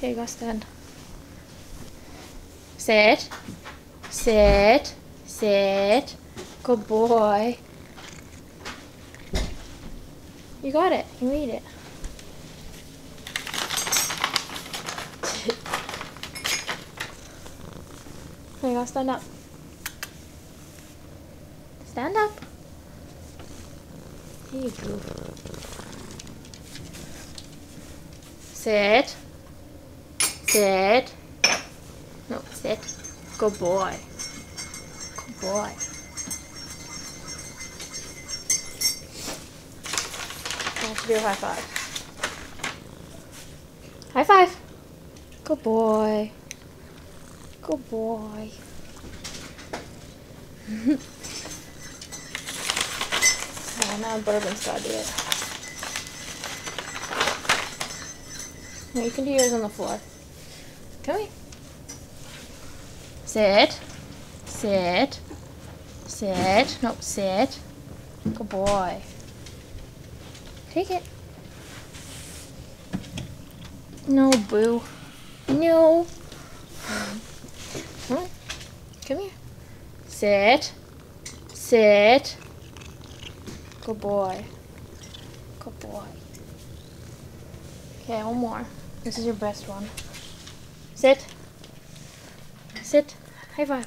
Okay, go stand. Sit. Sit. Sit. Good boy. You got it. You eat it. Okay, go stand up. Stand up. There you go. Sit. Sit. No, sit. Good boy. Good boy. I want to do a high five. High five. Good boy. Good boy. Oh, now Bourbon's gotta do it. No, you can do yours on the floor. Come here. Sit. Sit. Sit. No, sit. Good boy. Take it. No, Boo. No. Come on. Come here. Sit. Sit. Good boy. Good boy. Okay, one more. This is your best one. Sit. Sit. High five.